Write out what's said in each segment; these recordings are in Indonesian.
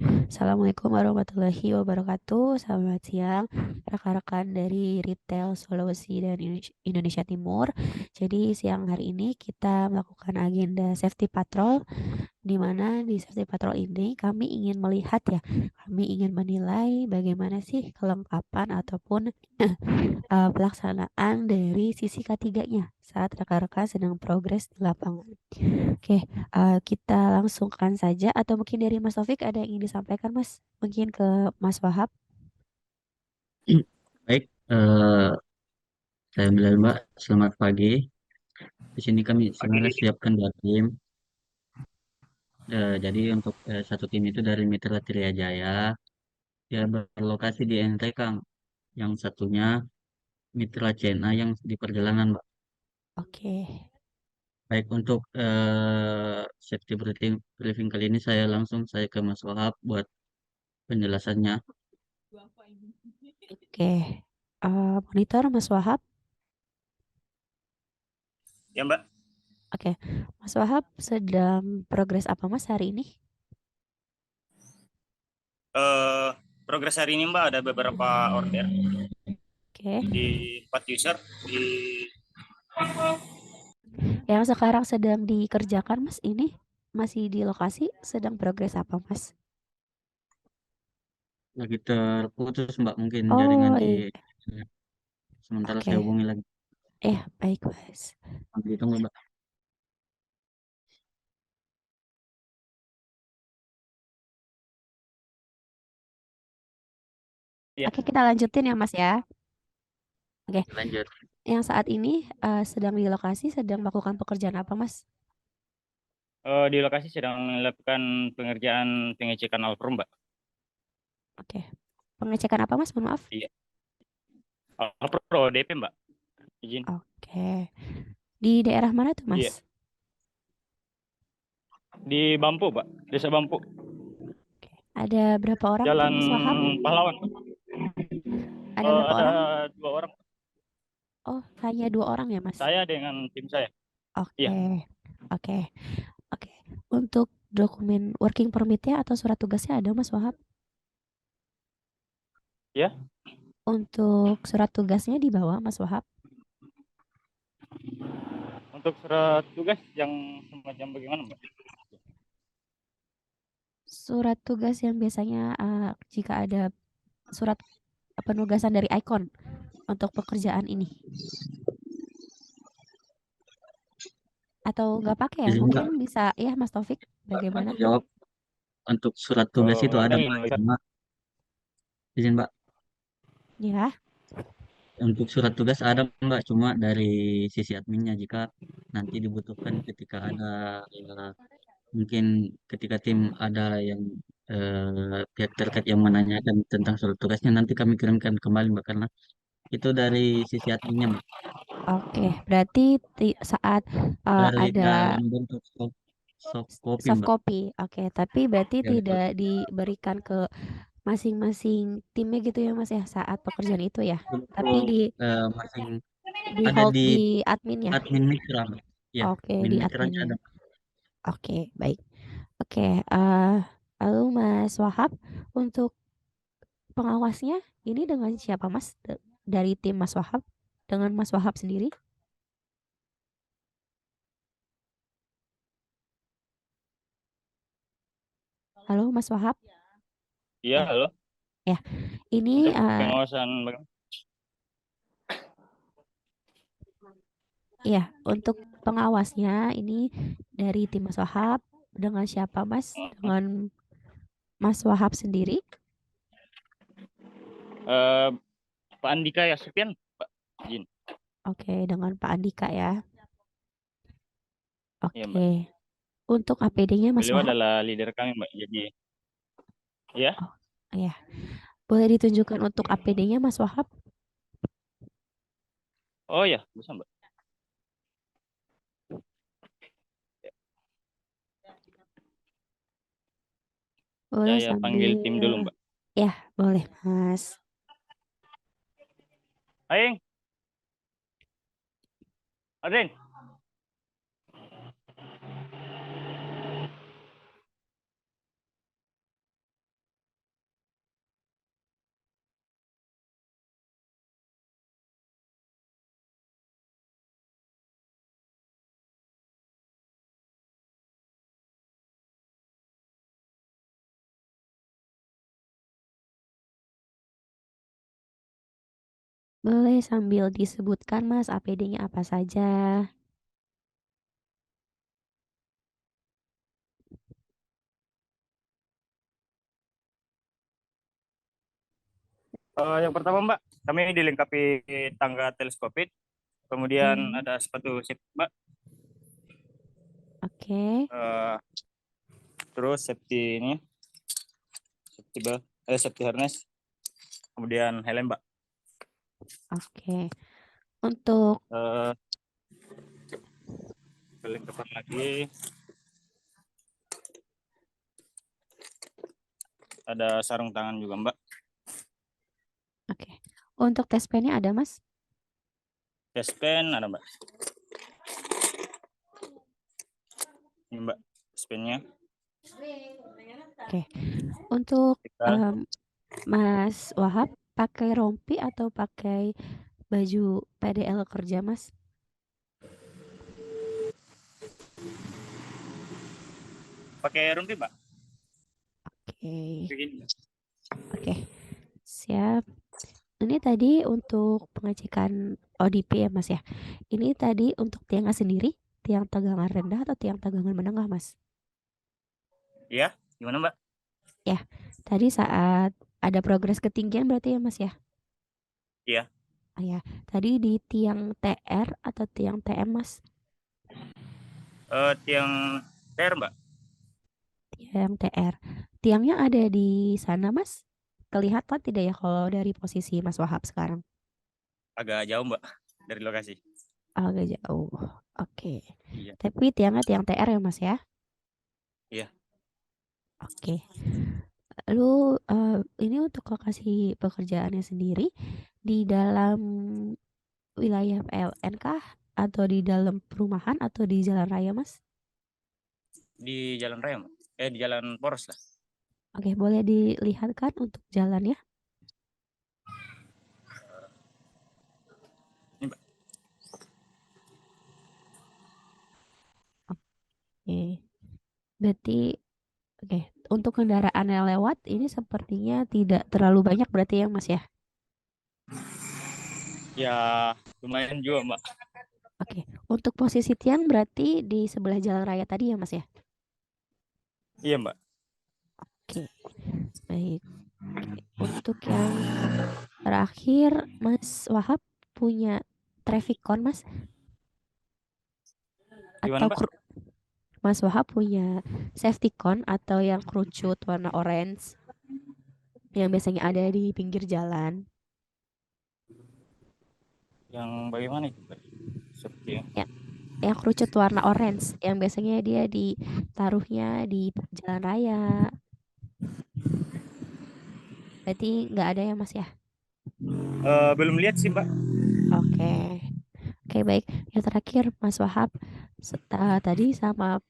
Assalamualaikum warahmatullahi wabarakatuh. Selamat siang, rekan-rekan dari Retail Sulawesi dan Indonesia Timur. Jadi siang hari ini kita melakukan agenda safety patrol, di mana di safety patrol ini kami ingin melihat ya, kami ingin menilai bagaimana sih kelengkapan ataupun pelaksanaan dari sisi ketiganya saat rekan-rekan sedang progres di lapangan. Oke, kita langsungkan saja atau mungkin dari Mas Taufik ada yang ingin disampaikan Mas? Mungkin ke Mas Wahab. Baik, saya Bilal Mbak. Selamat pagi. Di sini kami sebenarnya siapkan dua tim. Jadi untuk satu tim itu dari Mitra Tria Jaya, dia berlokasi di Kang. Yang satunya Mitra CNA yang di perjalanan, Mbak. Oke. Baik untuk safety briefing kali ini saya ke Mas Wahab buat penjelasannya. Oke. Monitor Mas Wahab. Ya Mbak, Oke. Mas Wahab sedang progres apa Mas hari ini? eh, progres hari ini Mbak ada beberapa order Oke. di 4 user di Yang sekarang sedang dikerjakan Mas ini masih di lokasi sedang progres apa Mas? Lagi terputus, Mbak, mungkin jaringan Oh di iya. sementara saya Oke. hubungi lagi. Baik Mas. Nanti tunggu, Mbak. ya Oke, kita lanjutin ya Mas ya. Oke. Lanjut. Yang saat ini sedang di lokasi sedang melakukan pekerjaan apa Mas? di lokasi sedang melakukan pengerjaan pengecekan alur Mbak. Oke. Pengecekan apa Mas? Mohon maaf. Iya. Alur ODP Mbak. Izin. Oke. Di daerah mana tuh Mas? Iya. Di Bampu Mbak, Desa Bampu, Oke. Ada berapa orang tuh Jalan Mas Wahab? Pahlawan. Ada berapa Ada orang? 2 orang. Oh, hanya 2 orang ya Mas? Saya dengan tim saya. Iya. Oke. Oke. Oke. Untuk dokumen working permitnya atau surat tugasnya ada Mas Wahab? Ya. Untuk surat tugasnya di bawah Mas Wahab? Untuk surat tugas yang semacam bagaimana Mbak? Surat tugas yang biasanya jika ada surat penugasan dari Icon untuk pekerjaan ini. Atau nggak pakai ya? Izin, Mungkin Mbak. bisa ya Mas Taufik, bagaimana? Aku jawab. Untuk surat tugas itu ada, Ada Mbak. yang Cuma, izin, Mbak. Ya. Untuk surat tugas ada, Mbak. Cuma dari sisi adminnya jika nanti dibutuhkan ketika ada eh, mungkin ketika tim ada yang pihak terkait yang menanyakan tentang surat tugasnya nanti kami kirimkan kembali, Mbak, karena itu dari sisi adminnya, Mbak. Oke, berarti saat ada Dalam bentuk soft copy, soft Mbak. copy. Oke, tapi berarti Ya, betul. tidak diberikan ke masing-masing timnya gitu ya Mas ya saat pekerjaan itu ya. Tapi Untuk masing di ada hold di di admin ya. admin mitra, Mbak. Ya, Oke, admin di mitranya adminnya. ada. Oke, baik. Oke, lalu Mas Wahab untuk pengawasnya ini dengan siapa Mas? Dari tim Mas Wahab dengan Mas Wahab sendiri? Halo Mas Wahab? Iya, Ya, halo. ya. Ini Untuk pengawasan ya, untuk pengawasnya ini dari tim Mas Wahab dengan siapa Mas? Dengan Mas Wahab sendiri? eh, Pak Andika ya Supian, Pak. Izin. Oke, dengan Pak Andika ya. Iya, Mbak. Oke. Untuk APD-nya Mas Beliau Wahab? adalah leader kami, Mbak. Jadi, ya. Oh, ya. Boleh ditunjukkan untuk APD-nya Mas Wahab? Oh ya, bisa, Mbak. Boleh Saya panggil tim dulu, sambil Mbak. ya, boleh Mas. Aing, Aden. Boleh sambil disebutkan Mas APD-nya apa saja. Yang pertama Mbak, kami dilengkapi tangga teleskopik, kemudian Hmm, ada sepatu safety Mbak, Oke, Eh, terus safety belt, safety harness, kemudian helm Mbak. oke. Untuk Eh, Kelengkapan lagi ada sarung tangan juga Mbak. oke. Untuk tes pen-nya ada Mas? Chest pen ada Mbak. Ini Mbak, chest pen-nya. Oke. Untuk Kita Mas Wahab pakai rompi atau pakai baju PDL kerja Mas? pakai rompi Mbak. Oke, Begini. oke. Siap. Ini tadi untuk pengecekan ODP ya Mas ya. Ini tadi untuk tiangnya sendiri, tiang tegangan rendah atau tiang tegangan menengah Mas? Iya, gimana Mbak? Ya, tadi saat ada progres ketinggian berarti ya Mas ya? Iya, Oh ya, tadi di tiang TR atau tiang TM Mas? tiang TR Mbak. Tiang TR. Tiangnya ada di sana Mas? Kelihatan tidak ya kalau dari posisi Mas Wahab sekarang? Agak jauh Mbak dari lokasi. Agak jauh. Oke. Iya, Tapi tiangnya tiang TR ya Mas ya? iya. Oke. Lalu ini untuk lokasi pekerjaannya sendiri di dalam wilayah PLN kah? Atau di dalam perumahan atau di jalan raya Mas? Di jalan raya Mbak. Di jalan poros lah. Oke, boleh dilihatkan untuk jalannya? Ini Mbak. Oke. Berarti oke, untuk kendaraan yang lewat ini sepertinya tidak terlalu banyak berarti ya Mas ya? Ya, lumayan juga Mbak. Oke, untuk posisi tiang berarti di sebelah jalan raya tadi ya Mas ya? Iya Mbak. Oke, baik. Oke, untuk yang terakhir Mas Wahab punya traffic cone Mas? Gimana Atau Mbak? Mas Wahab punya safety cone atau yang kerucut warna orange yang biasanya ada di pinggir jalan? Yang bagaimana itu Mbak? Seperti ya. Ya, yang kerucut warna orange yang biasanya dia ditaruhnya di jalan raya. Berarti nggak ada ya Mas ya? Belum lihat sih Mbak. Oke. Oke, baik. Yang terakhir Mas Wahab tadi sama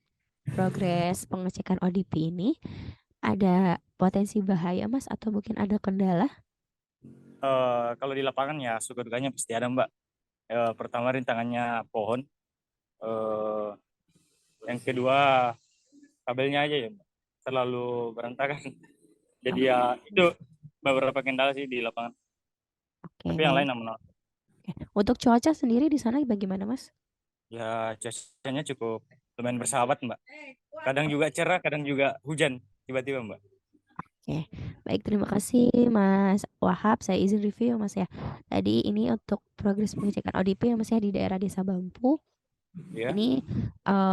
progres pengecekan ODP ini ada potensi bahaya Mas atau mungkin ada kendala? Kalau di lapangan ya suka dukanya pasti ada Mbak. Pertama rintangannya pohon. Eh, yang kedua kabelnya aja ya Mbak. Terlalu berantakan. Jadi Oke, ya itu beberapa kendala sih di lapangan. oke, Tapi yang baik. lain aman. Oke. Untuk cuaca sendiri di sana bagaimana Mas? Ya cuacanya cukup lumayan bersahabat Mbak. Kadang juga cerah, kadang juga hujan tiba-tiba Mbak. Oke, baik terima kasih Mas Wahab. Saya izin review Mas ya. Tadi ini untuk progres pengecekan ODP ya Mas ya di daerah Desa Bampu. Ya, Ini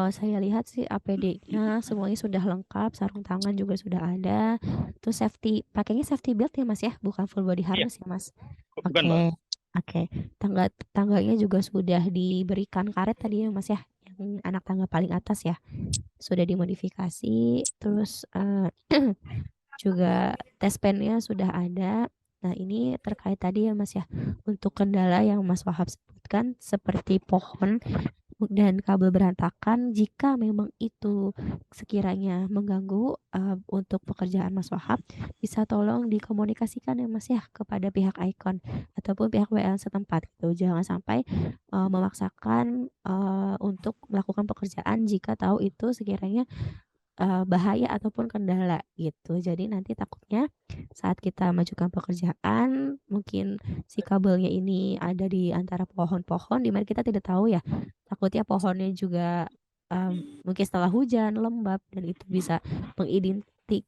saya lihat sih APD-nya semuanya sudah lengkap, sarung tangan juga sudah ada. Terus pakainya safety belt ya Mas ya, bukan full body iya, harness ya Mas. bukan Mbak. Oke, oke. Tangganya juga sudah diberikan karet tadi ya Mas ya, yang anak tangga paling atas ya, sudah dimodifikasi. Terus juga tes pennya sudah ada. Nah, ini terkait tadi ya Mas ya, untuk kendala yang Mas Wahab sebutkan seperti pohon dan kabel berantakan, jika memang itu sekiranya mengganggu untuk pekerjaan Mas Wahab, bisa tolong dikomunikasikan ya Mas ya kepada pihak Icon ataupun pihak WL setempat gitu. Jangan sampai memaksakan untuk melakukan pekerjaan jika tahu itu sekiranya bahaya ataupun kendala gitu. Jadi nanti takutnya saat kita majukan pekerjaan, mungkin si kabelnya ini ada di antara pohon-pohon di mana kita tidak tahu ya. Takutnya pohonnya juga mungkin setelah hujan lembab dan itu bisa mengidentik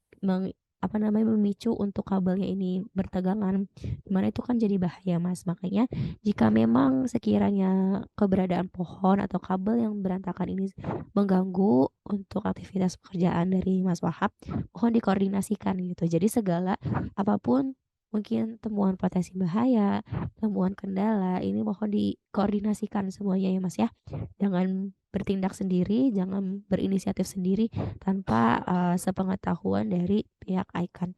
apa namanya memicu untuk kabelnya ini bertegangan. Dimana itu kan jadi bahaya Mas. Makanya jika memang sekiranya keberadaan pohon atau kabel yang berantakan ini mengganggu untuk aktivitas pekerjaan dari Mas Wahab, mohon dikoordinasikan gitu. Jadi segala apapun mungkin temuan potensi bahaya, temuan kendala, ini mohon dikoordinasikan semuanya ya Mas ya. Jangan bertindak sendiri, jangan berinisiatif sendiri tanpa sepengetahuan dari pihak ICAN.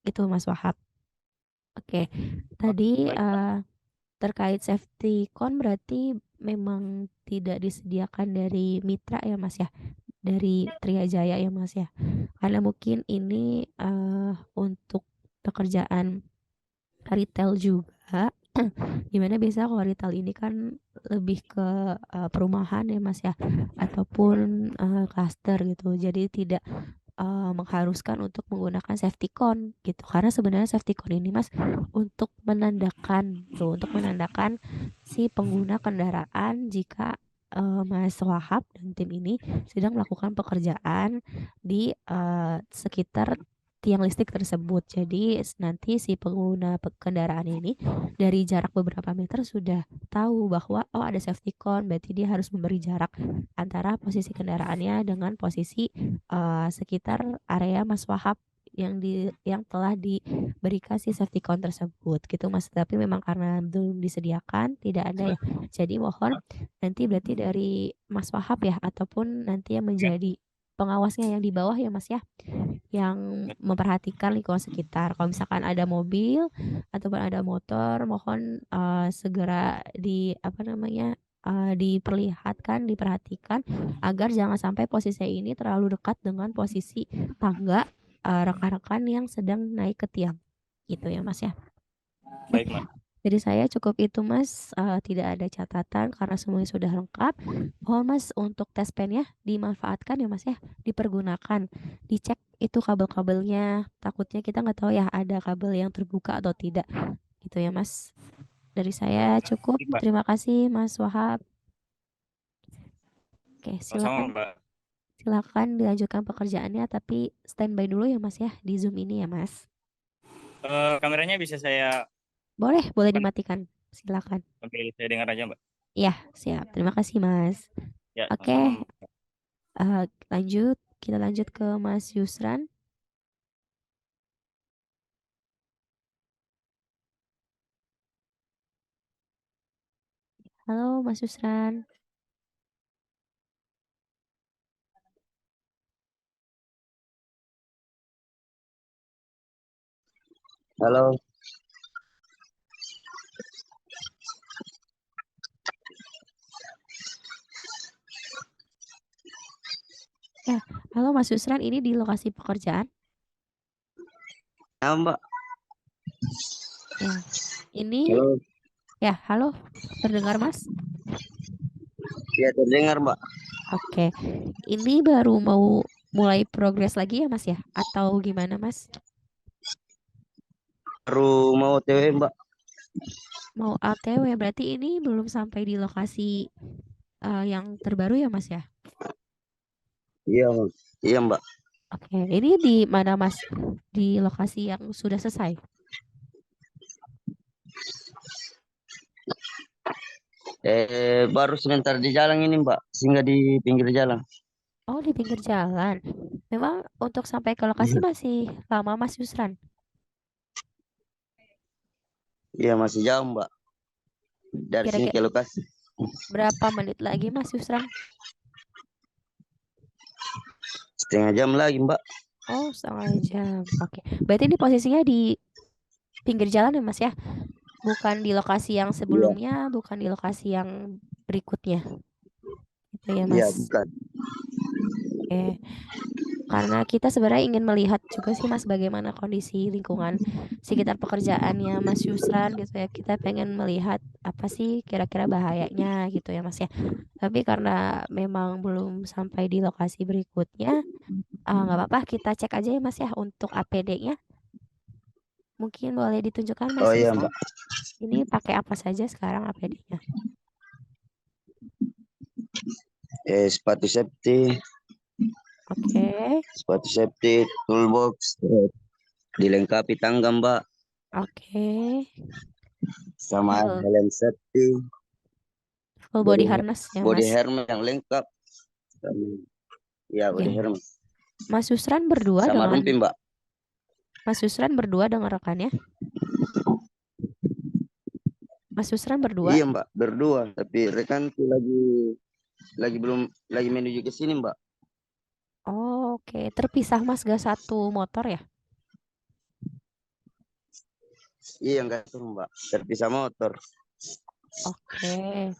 Itu Mas Wahab. Oke, tadi Baik, Mbak. terkait safety con berarti memang tidak disediakan dari mitra ya Mas ya, dari Triajaya ya Mas ya. Karena mungkin ini untuk pekerjaan retail juga. Gimana biasa kalau retail ini kan lebih ke perumahan ya Mas ya, ataupun klaster gitu. Jadi tidak mengharuskan untuk menggunakan safety cone gitu. Karena sebenarnya safety cone ini Mas untuk menandakan untuk menandakan si pengguna kendaraan jika Mas Wahab dan tim ini sedang melakukan pekerjaan di sekitar tiang listrik tersebut. Jadi nanti si pengguna kendaraan ini dari jarak beberapa meter sudah tahu bahwa oh ada safety cone, berarti dia harus memberi jarak antara posisi kendaraannya dengan posisi sekitar area Mas Wahab yang telah diberi kasih safety cone tersebut gitu Mas. Tapi memang karena belum disediakan tidak ada ya. Jadi mohon nanti berarti dari Mas Wahab ya ataupun nanti yang menjadi pengawasnya yang di bawah ya Mas ya, yang memperhatikan lingkungan sekitar. Kalau misalkan ada mobil ataupun ada motor, mohon segera apa namanya diperhatikan agar jangan sampai posisi ini terlalu dekat dengan posisi tangga rekan-rekan yang sedang naik ke tiang. Gitu ya Mas ya. Baik, Mbak. Jadi saya cukup itu Mas, tidak ada catatan karena semuanya sudah lengkap. Mohon Mas untuk tes pennya dimanfaatkan ya Mas ya, dipergunakan, dicek itu kabel-kabelnya. Takutnya kita nggak tahu ya ada kabel yang terbuka atau tidak. Gitu ya Mas. Dari saya cukup. Baik, Mbak. Terima kasih Mas Wahab. Oke, Sama-sama, Mbak. silakan dilanjutkan pekerjaannya tapi standby dulu ya Mas ya di Zoom ini ya Mas. Kameranya bisa saya Boleh dimatikan. Silakan. sambil saya dengar aja, Mbak. Iya, siap. Terima kasih Mas. Ya, Oke, sama-sama, Mbak. kita lanjut ke Mas Yusran. Halo Mas Yusran. Halo, Ya, halo Mas Yusran, ini di lokasi pekerjaan. ya Mbak. Ya, ini Halo, ya, halo, terdengar Mas? ya terdengar Mbak. Oke, ini baru mau mulai progres lagi ya Mas ya? Atau gimana Mas? Baru mau TW Mbak. Mau ATW, berarti ini belum sampai di lokasi yang terbaru ya Mas ya? Iya Mbak. Iya Mbak. Oke, ini di mana Mas? Di lokasi yang sudah selesai? Baru sebentar di jalan ini Mbak, singgah di pinggir jalan. Oh, di pinggir jalan. Memang untuk sampai ke lokasi masih lama Mas Yusran? Iya masih jauh Mbak. Dari sini Kira-kira ke lokasi. berapa menit lagi Mas Yusran? Setengah jam lagi Mbak. Oh, setengah jam. Oke. Berarti ini posisinya di pinggir jalan ya Mas ya? Bukan di lokasi yang Iya, sebelumnya, bukan di lokasi yang berikutnya. Itu ya iya Mas. bukan. Oke. Karena kita sebenarnya ingin melihat juga sih Mas bagaimana kondisi lingkungan sekitar pekerjaannya Mas Yusran gitu ya. Kita pengen melihat apa sih kira-kira bahayanya gitu ya Mas ya. Tapi karena memang belum sampai di lokasi berikutnya, nggak apa-apa kita cek aja ya Mas ya untuk APD-nya. Mungkin boleh ditunjukkan Oh Mas iya Yusran. Mbak. Ini pakai apa saja sekarang APD-nya? Sepatu safety, Oke, toolbox, dilengkapi tangga Mbak, oke. sama Full, helm safety, full body body harness ya body Mas. helmet yang lengkap, ya body Oke. helmet, Mas Yusran berdua sama dengan rumpi Mbak. Mas Yusran berdua dengan rekannya. Mas Yusran berdua. Iya Mbak, berdua. Tapi rekan tuh lagi belum lagi menuju ke sini Mbak. Oh, oke, terpisah Mas gak satu motor ya? Iya enggak tuh Mbak, terpisah motor. Oke.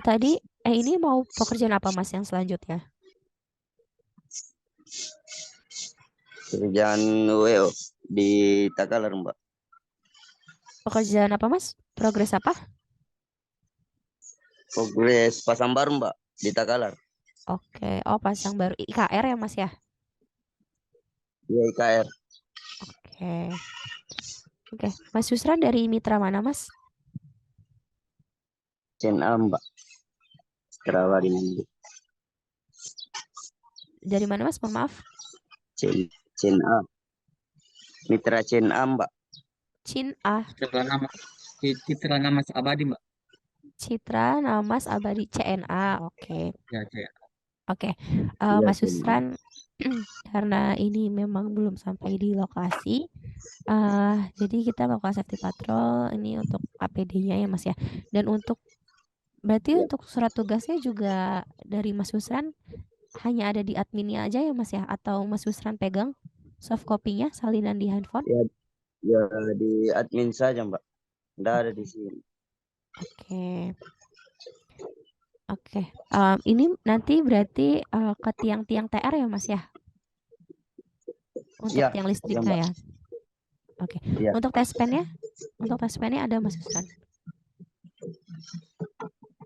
Tadi ini mau pekerjaan apa Mas yang selanjutnya? Kerjaan WO di Takalar Mbak. Pekerjaan apa Mas? Progres apa? Progres pasang baru Mbak di Takalar. Oke. Oh, pasang baru IKR ya Mas ya? Iya IKR. Oke. Oke. Mas Yusran dari mitra mana Mas? CNA Mbak. Kerawat di Mandi. Dari mana Mas? Mohon maaf. CNA. Mitra CNA Mbak. Cina, Citra nama abadi Mbak. Citra Namas Abadi CNA. Oke. Ya, ya. Oke. Iya Mas CNA. Yusran karena ini memang belum sampai di lokasi, jadi kita melakukan safety patrol ini untuk APD-nya ya Mas ya. Dan berarti Ya. untuk surat tugasnya juga dari Mas Yusran hanya ada di adminnya aja ya Mas ya? Atau Mas Yusran pegang soft copy-nya salinan di handphone? Ya, ya di admin saja Mbak. Nggak ada di sini. Oke. Oke. Ini nanti berarti ke tiang-tiang TR ya Mas ya? Untuk Iya, tiang iya listriknya Mbak. ya? Oke. Iya, Untuk tes pen-nya? Untuk tes pen-nya ada Mas Yusran?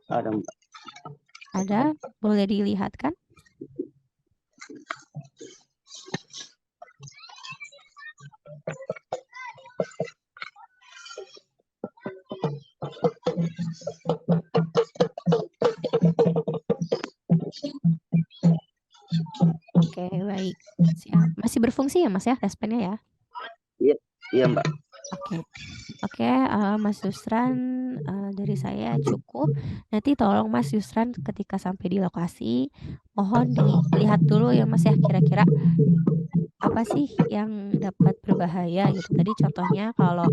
ada Mbak. Ada? Boleh dilihatkan? Oke, baik. Siap. Masih berfungsi ya Mas ya tes pen-nya ya? Iya, iya Mbak. Oke. Oke, Mas Yusran, dari saya cukup. Nanti tolong Mas Yusran ketika sampai di lokasi, mohon dilihat dulu ya Mas ya, kira-kira apa sih yang dapat berbahaya gitu. Tadi contohnya kalau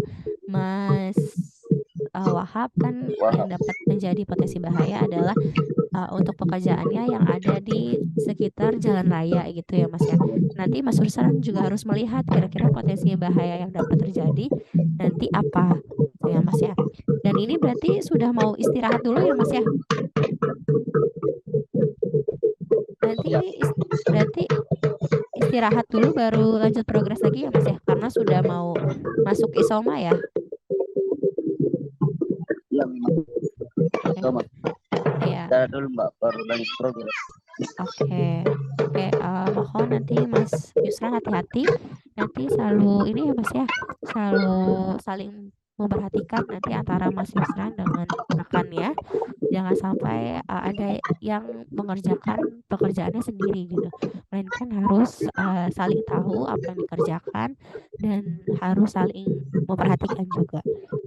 Mas Wahab kan yang dapat menjadi potensi bahaya adalah untuk pekerjaannya yang ada di sekitar jalan raya gitu ya Mas ya. Nanti Mas Yusran juga harus melihat kira-kira potensi bahaya yang dapat terjadi nanti apa gitu ya Mas ya. Dan ini berarti sudah mau istirahat dulu ya Mas ya. Nanti Ya. berarti istirahat dulu baru lanjut progres lagi ya Mas ya, karena sudah mau masuk isoma ya. Iya memang. Oke. Coba. Ya. Kita dulu Mbak, baru lanjut progres. Oke. Oke, mohon nanti Mas Yusran hati-hati. Nanti selalu ini ya Mas ya, selalu saling memperhatikan nanti antara Mas Yusran dengan rekannya. Jangan sampai ada yang mengerjakan pekerjaannya sendiri gitu. Melainkan harus saling tahu apa yang dikerjakan dan harus saling memperhatikan juga.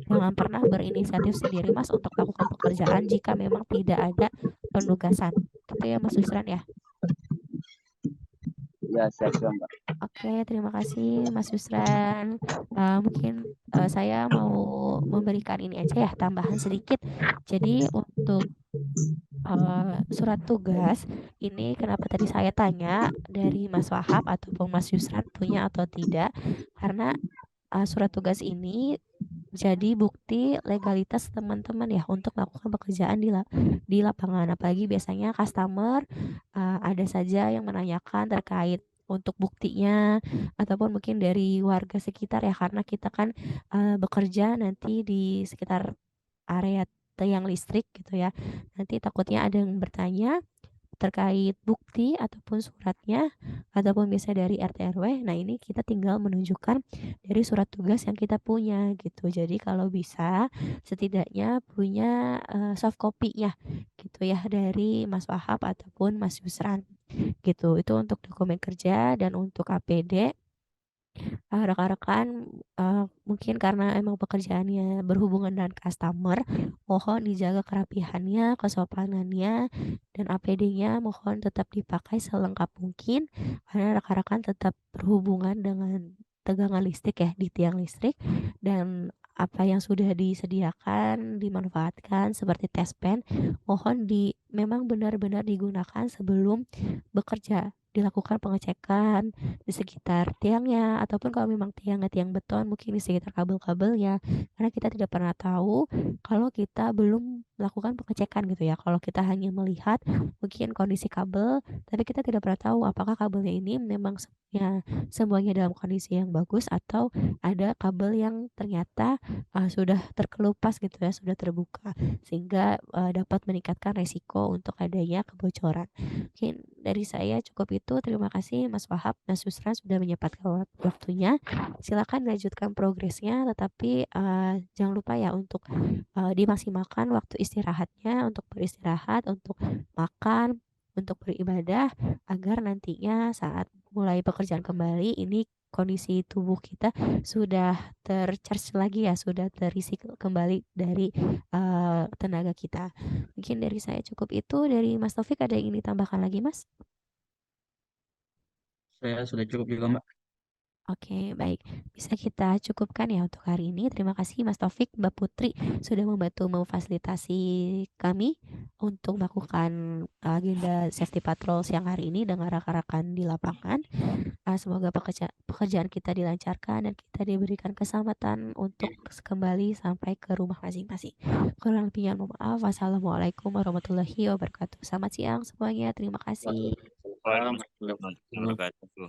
Jangan pernah berinisiatif sendiri Mas untuk melakukan pekerjaan jika memang tidak ada penugasan. Gitu ya Mas Yusran ya. Ya, siap Mbak. Oke, terima kasih Mas Yusran. Mungkin saya mau memberikan ini aja ya, tambahan sedikit. Jadi untuk surat tugas ini kenapa tadi saya tanya dari Mas Wahab ataupun Mas Yusran punya atau tidak? Karena surat tugas ini jadi bukti legalitas teman-teman ya untuk melakukan pekerjaan di lapangan. Apalagi biasanya customer ada saja yang menanyakan terkait untuk buktinya ataupun mungkin dari warga sekitar ya karena kita kan bekerja nanti di sekitar area tiang listrik gitu ya. Nanti takutnya ada yang bertanya terkait bukti ataupun suratnya ataupun biasanya dari RT RW. Nah, ini kita tinggal menunjukkan dari surat tugas yang kita punya gitu. Jadi kalau bisa setidaknya punya soft copy-nya gitu ya dari Mas Wahab ataupun Mas Yusran gitu. Itu untuk dokumen kerja dan untuk APD rekan-rekan mungkin karena emang pekerjaannya berhubungan dengan customer, mohon dijaga kerapihannya, kesopanannya, dan APD-nya mohon tetap dipakai selengkap mungkin karena rekan-rekan tetap berhubungan dengan tegangan listrik ya di tiang listrik dan apa yang sudah disediakan dimanfaatkan seperti test pen mohon memang benar-benar digunakan sebelum bekerja dilakukan pengecekan di sekitar tiangnya ataupun kalau memang tiangnya tiang beton mungkin di sekitar kabel-kabelnya karena kita tidak pernah tahu kalau kita belum melakukan pengecekan gitu ya kalau kita hanya melihat mungkin kondisi kabel tapi kita tidak pernah tahu apakah kabelnya ini memang semuanya dalam kondisi yang bagus atau ada kabel yang ternyata sudah terkelupas gitu ya sudah terbuka sehingga dapat meningkatkan resiko untuk adanya kebocoran. Mungkin dari saya cukup itu. Terima kasih Mas Wahab, Mas Yusran sudah menyempatkan waktunya. Silakan lanjutkan progresnya, tetapi jangan lupa ya untuk dimaksimalkan waktu istirahatnya, untuk beristirahat, untuk makan, untuk beribadah, agar nantinya saat mulai pekerjaan kembali ini kondisi tubuh kita sudah tercharge lagi ya, sudah terisi kembali dari tenaga kita. Mungkin dari saya cukup itu. Dari Mas Taufik ada yang ingin ditambahkan lagi, Mas? Saya sudah cukup juga Mbak. Oke, baik. Bisa kita cukupkan ya untuk hari ini. Terima kasih Mas Taufik, Mbak Putri sudah membantu memfasilitasi kami untuk melakukan agenda safety patrol siang hari ini dengan rekan-rekan di lapangan. Semoga pekerjaan kita dilancarkan dan kita diberikan keselamatan untuk kembali sampai ke rumah masing-masing. Kurang lebihnya mohon maaf. Wassalamualaikum warahmatullahi wabarakatuh. Selamat siang semuanya. Terima kasih. Waalaikumsalam warahmatullahi wabarakatuh.